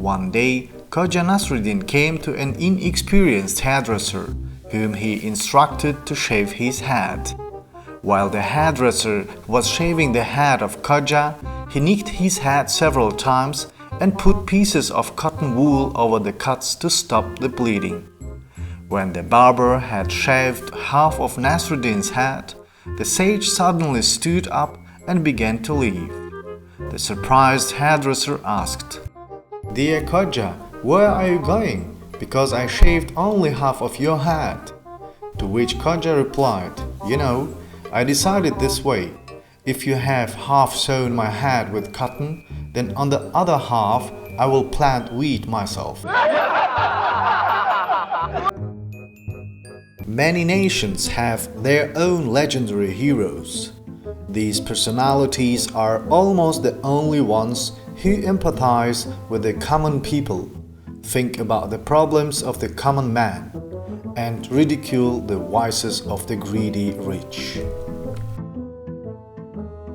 One day, Khoja Nasreddin came to an inexperienced hairdresser, whom he instructed to shave his head. While the hairdresser was shaving the head of Khoja, he nicked his head several times and put pieces of cotton wool over the cuts to stop the bleeding. When the barber had shaved half of Nasreddin's head, the sage suddenly stood up and began to leave. The surprised hairdresser asked, "Dear Khoja, where are you going? Because I shaved only half of your head." To which Khoja replied, "You know, I decided this way. If you have half sewn my head with cotton, then on the other half I will plant wheat myself." Many nations have their own legendary heroes. These personalities are almost the only ones who empathize with the common people, think about the problems of the common man, and ridicule the vices of the greedy rich.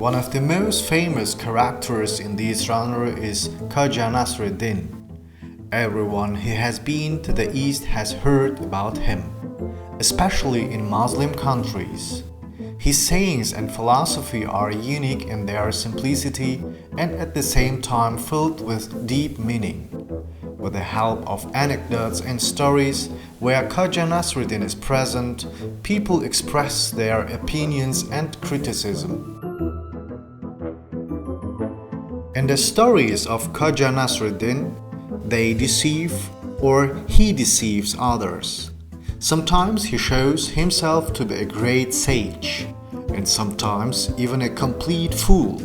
One of the most famous characters in this genre is Khoja Nasreddin. Everyone who has been to the East has heard about him, especially in Muslim countries. His sayings and philosophy are unique in their simplicity and at the same time filled with deep meaning. With the help of anecdotes and stories where Khoja Nasreddin is present, people express their opinions and criticism. In the stories of Khoja Nasreddin, they deceive or he deceives others. Sometimes he shows himself to be a great sage, and sometimes even a complete fool.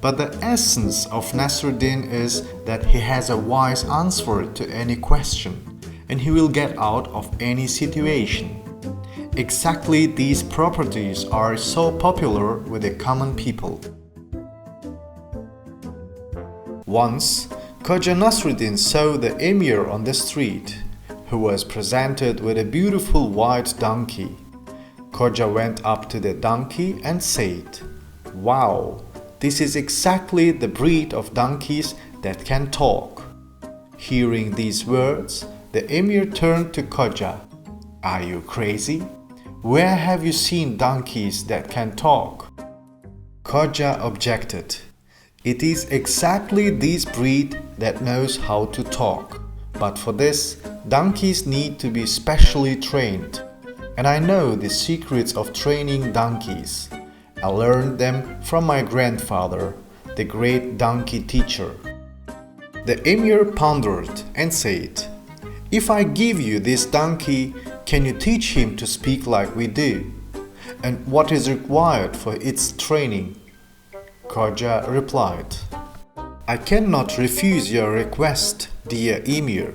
But the essence of Nasreddin is that he has a wise answer to any question, and he will get out of any situation. Exactly these properties are so popular with the common people. Once, Khoja Nasreddin saw the emir on the street, who was presented with a beautiful white donkey. Khoja went up to the donkey and said, "Wow, this is exactly the breed of donkeys that can talk." Hearing these words, the emir turned to Khoja. "Are you crazy? Where have you seen donkeys that can talk?" Khoja objected, "It is exactly this breed that knows how to talk. But for this, donkeys need to be specially trained. And I know the secrets of training donkeys. I learned them from my grandfather, the great donkey teacher." The emir pondered and said, "If I give you this donkey, can you teach him to speak like we do? And what is required for its training?" Khoja replied, "I cannot refuse your request, dear emir.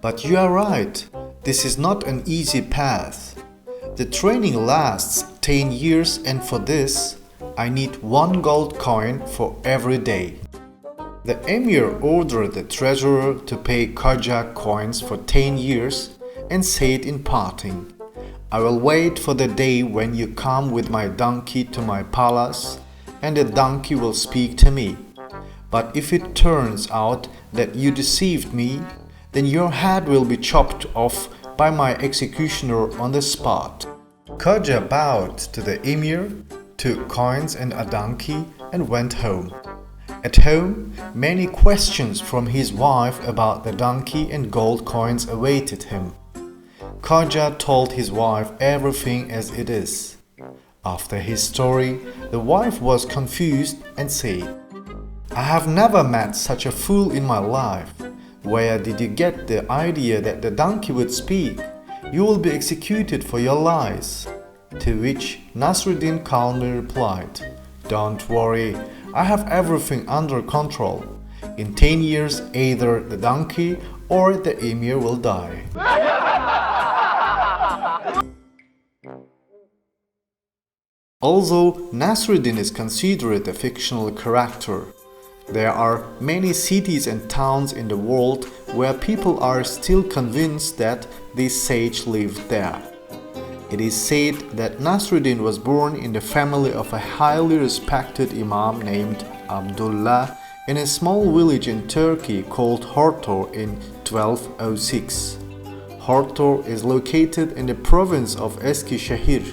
But you are right, this is not an easy path. The training lasts 10 years and for this, I need 1 gold coin for every day." The emir ordered the treasurer to pay Khoja coins for 10 years and said in parting, "I will wait for the day when you come with my donkey to my palace, and the donkey will speak to me. But if it turns out that you deceived me, then your head will be chopped off by my executioner on the spot." Khoja bowed to the emir, took coins and a donkey, and went home. At home, many questions from his wife about the donkey and gold coins awaited him. Khoja told his wife everything as it is. After his story, the wife was confused and said, "I have never met such a fool in my life. Where did you get the idea that the donkey would speak? You will be executed for your lies." To which Nasreddin calmly replied, "Don't worry, I have everything under control. In 10 years, either the donkey or the emir will die." Although Nasreddin is considered a fictional character, there are many cities and towns in the world where people are still convinced that this sage lived there. It is said that Nasreddin was born in the family of a highly respected imam named Abdullah in a small village in Turkey called Hortor in 1206. Hortor is located in the province of Eskişehir.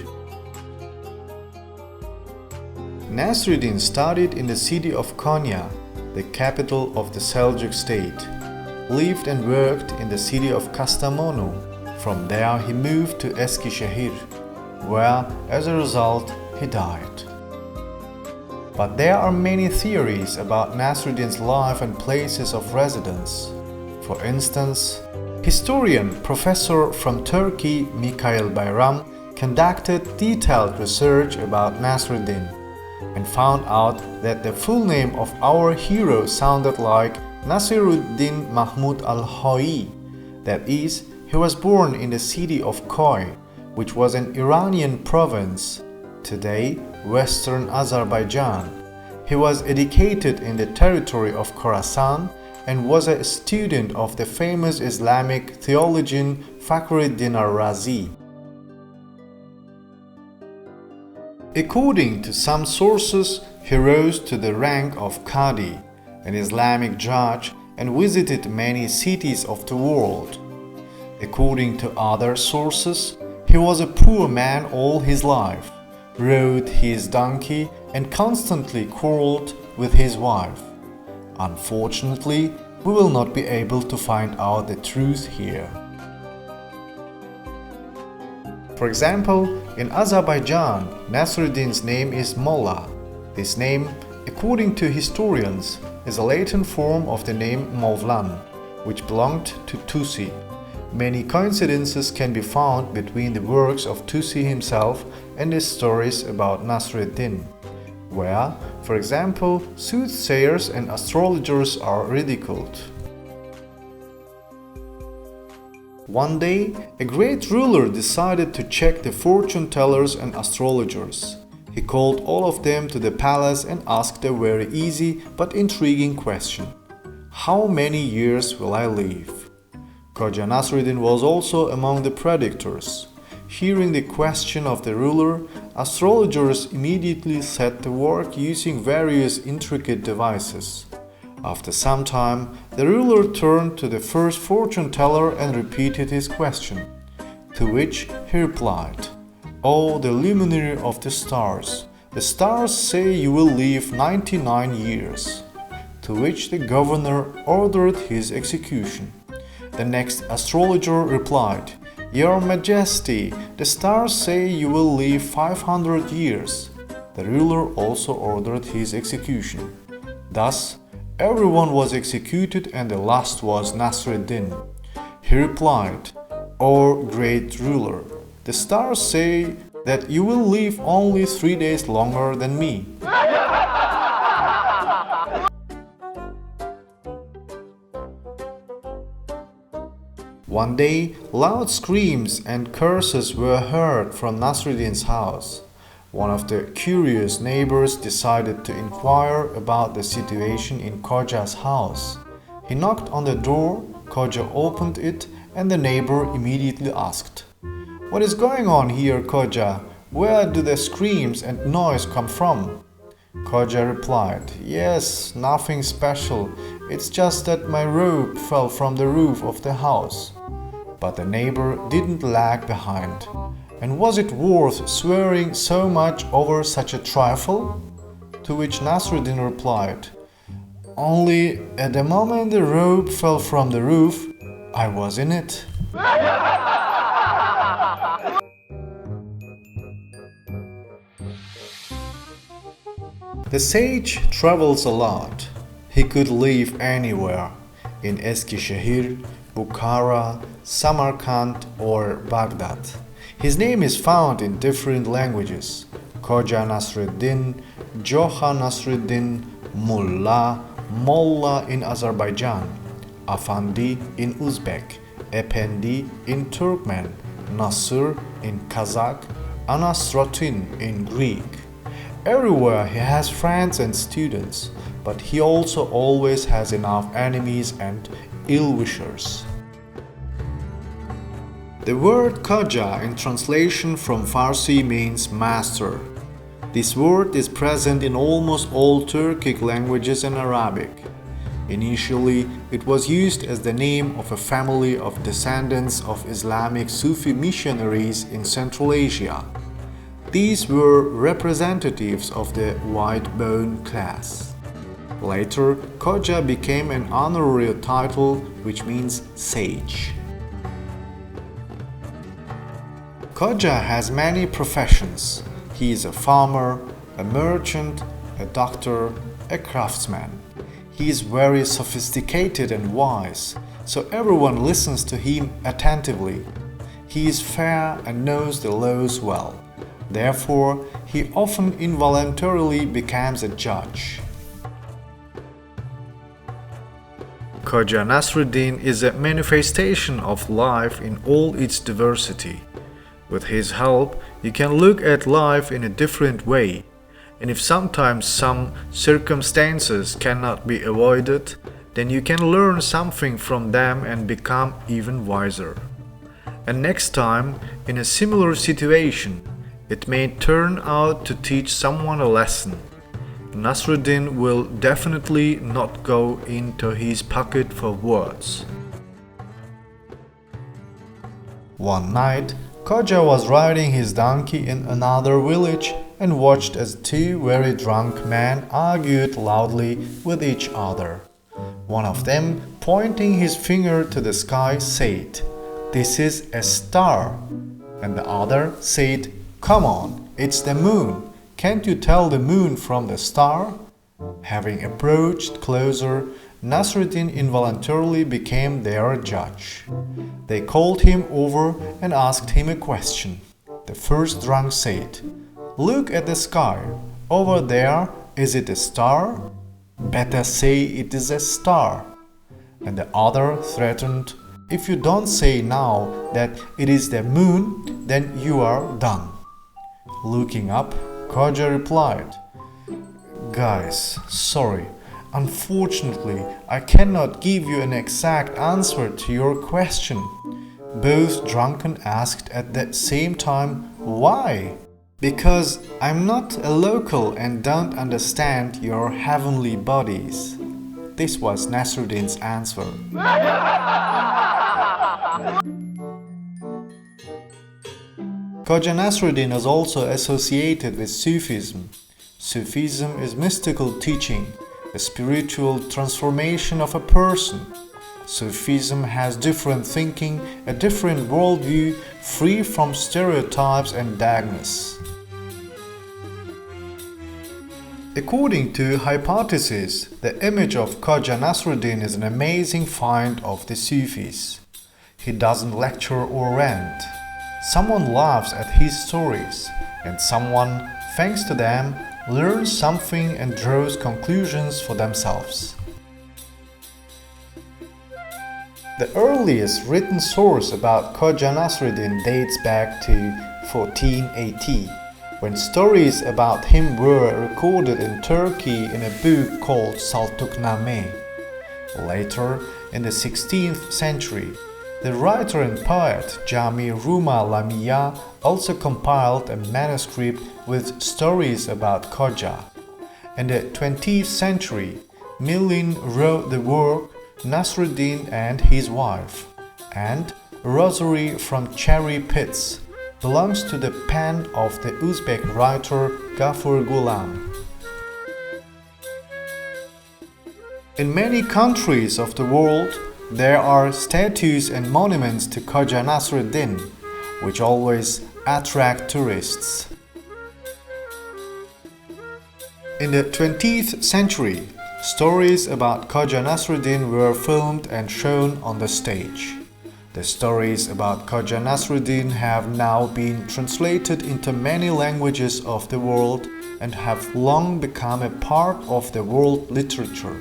Nasreddin studied in the city of Konya, the capital of the Seljuk state, lived and worked in the city of Kastamonu. From there he moved to Eskişehir, where, as a result, he died. But there are many theories about Nasreddin's life and places of residence. For instance, historian professor from Turkey Mikhail Bayram conducted detailed research about Nasreddin and found out that the full name of our hero sounded like Nasiruddin Mahmud al-Hoi. That is, he was born in the city of Koy, which was an Iranian province, today Western Azerbaijan. He was educated in the territory of Khorasan and was a student of the famous Islamic theologian Fakhruddin al-Razi. According to some sources, he rose to the rank of Qadi, an Islamic judge, and visited many cities of the world. According to other sources, he was a poor man all his life, rode his donkey, and constantly quarreled with his wife. Unfortunately, we will not be able to find out the truth here. For example, in Azerbaijan, Nasreddin's name is Molla. This name, according to historians, is a Latin form of the name Mavlan, which belonged to Tusi. Many coincidences can be found between the works of Tusi himself and the stories about Nasreddin, where, for example, soothsayers and astrologers are ridiculed. One day, a great ruler decided to check the fortune tellers and astrologers. He called all of them to the palace and asked a very easy but intriguing question: "How many years will I live?" Khoja Nasreddin was also among the predictors. Hearing the question of the ruler, astrologers immediately set to work using various intricate devices. After some time, the ruler turned to the first fortune teller and repeated his question, to which he replied, "O the luminary of the stars say you will live 99 years." To which the governor ordered his execution. The next astrologer replied, "Your Majesty, the stars say you will live 500 years." The ruler also ordered his execution. Thus, everyone was executed and the last was Nasreddin. He replied, "O great ruler, the stars say that you will live only 3 days longer than me." One day, loud screams and curses were heard from Nasreddin's house. One of the curious neighbors decided to inquire about the situation in Khoja's house. He knocked on the door, Khoja opened it, and the neighbor immediately asked, "What is going on here, Khoja? Where do the screams and noise come from?" Khoja replied, "Yes, nothing special. It's just that my robe fell from the roof of the house." But the neighbor didn't lag behind. "And was it worth swearing so much over such a trifle?" To which Nasreddin replied, "Only at the moment the robe fell from the roof, I was in it." The sage travels a lot. He could live anywhere, in Eskişehir, Bukhara, Samarkand or Baghdad. His name is found in different languages: Khoja Nasreddin, Khoja Nasreddin, Molla, Molla in Azerbaijan, Afandi in Uzbek, Efendi in Turkmen, Nasr in Kazakh, Anasratin in Greek. Everywhere he has friends and students, but he also always has enough enemies and ill-wishers. The word Khoja in translation from Farsi means master. This word is present in almost all Turkic languages and Arabic. Initially, it was used as the name of a family of descendants of Islamic Sufi missionaries in Central Asia. These were representatives of the white bone class. Later, Khoja became an honorary title which means sage. Khoja has many professions. He is a farmer, a merchant, a doctor, a craftsman. He is very sophisticated and wise, so everyone listens to him attentively. He is fair and knows the laws well. Therefore, he often involuntarily becomes a judge. Khoja Nasreddin is a manifestation of life in all its diversity. With his help, you can look at life in a different way. And if sometimes some circumstances cannot be avoided, then you can learn something from them and become even wiser. And next time, in a similar situation, it may turn out to teach someone a lesson. Nasreddin will definitely not go into his pocket for words. One night, Khoja was riding his donkey in another village and watched as two very drunk men argued loudly with each other. One of them, pointing his finger to the sky, said, "This is a star." And the other said, "Come on, it's the moon. Can't you tell the moon from the star?" Having approached closer, Nasreddin involuntarily became their judge. They called him over and asked him a question. The first drunk said, "Look at the sky. Over there, is it a star?" "Better say it is a star." And the other threatened, "If you don't say now that it is the moon, then you are done." Looking up, Khoja replied, "Guys, sorry. Unfortunately, I cannot give you an exact answer to your question." Both drunken asked at the same time, "Why?" "Because I'm not a local and don't understand your heavenly bodies." This was Nasreddin's answer. Khoja Nasreddin is also associated with Sufism. Sufism is mystical teaching, a spiritual transformation of a person. Sufism has different thinking, a different worldview, free from stereotypes and dogmas. According to hypothesis, the image of Khoja Nasreddin is an amazing find of the Sufis. He doesn't lecture or rant. Someone laughs at his stories, and someone, thanks to them, learns something and draws conclusions for themselves. The earliest written source about Khoja Nasreddin dates back to 1480, when stories about him were recorded in Turkey in a book called Saltukname. Later, in the 16th century, the writer and poet Jami Ruma Lamia also compiled a manuscript with stories about Khoja. In the 20th century, Milin wrote the work Nasreddin and His Wife, and Rosary from Cherry Pits belongs to the pen of the Uzbek writer Gafur Gulam. In many countries of the world, there are statues and monuments to Khoja Nasreddin, which always attract tourists. In the 20th century, stories about Khoja Nasreddin were filmed and shown on the stage. The stories about Khoja Nasreddin have now been translated into many languages of the world and have long become a part of the world literature.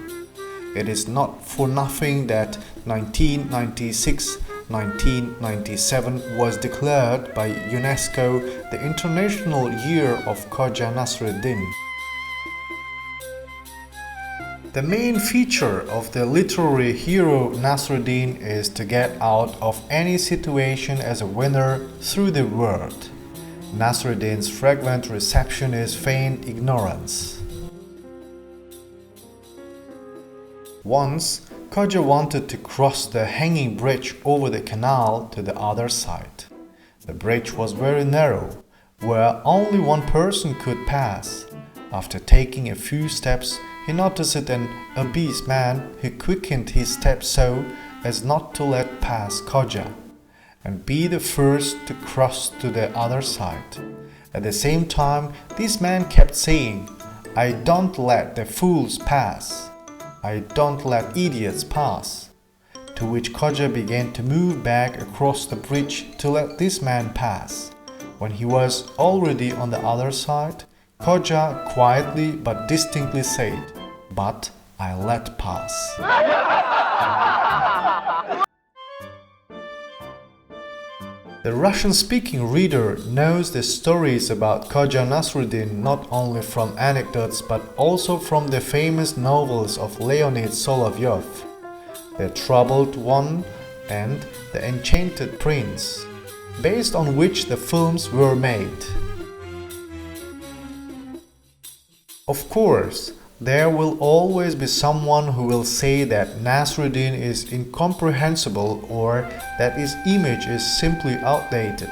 It is not for nothing that 1996-1997 was declared by UNESCO the International Year of Khoja Nasreddin. The main feature of the literary hero Nasreddin is to get out of any situation as a winner through the word. Nasreddin's frequent reception is feigned ignorance. Once, Khoja wanted to cross the hanging bridge over the canal to the other side. The bridge was very narrow, where only one person could pass. After taking a few steps, he noticed an obese man who quickened his steps so as not to let pass Khoja and be the first to cross to the other side. At the same time, this man kept saying, "I don't let the fools pass. I don't let idiots pass." To which Khoja began to move back across the bridge to let this man pass. When he was already on the other side, Khoja quietly but distinctly said, "But I let pass." The Russian-speaking reader knows the stories about Khoja Nasreddin not only from anecdotes but also from the famous novels of Leonid Solovyov, The Troubled One and The Enchanted Prince, based on which the films were made. Of course, there will always be someone who will say that Nasreddin is incomprehensible or that his image is simply outdated.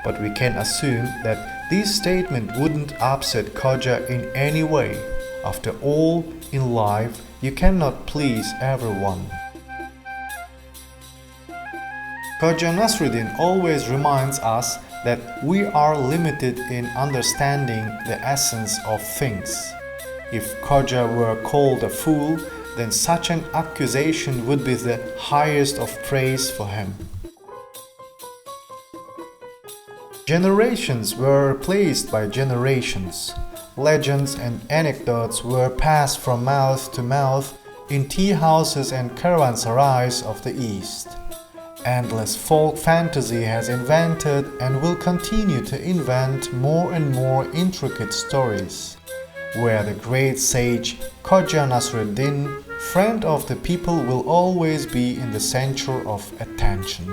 But we can assume that this statement wouldn't upset Khoja in any way. After all, in life, you cannot please everyone. Khoja Nasreddin always reminds us that we are limited in understanding the essence of things. If Khoja were called a fool, then such an accusation would be the highest of praise for him. Generations were replaced by generations. Legends and anecdotes were passed from mouth to mouth in tea houses and caravansarais of the East. Endless folk fantasy has invented and will continue to invent more and more intricate stories, where the great sage Khoja Nasreddin, friend of the people, will always be in the center of attention.